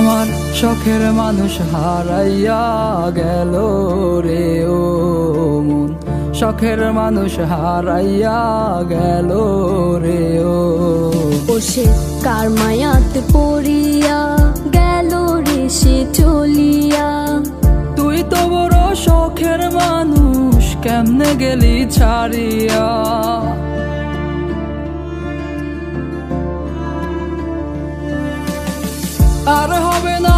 আমার শখের মানুষ হারাইয়া গেল রে ও মন, শখের মানুষ হারাইয়া গেল রে ও। সে কার মায়াতে পড়িয়া গেল রে সে চলিয়া। তুই তো বড় শখের মানুষ, কেমনে গেলি ছাড়িয়া। আর হবে না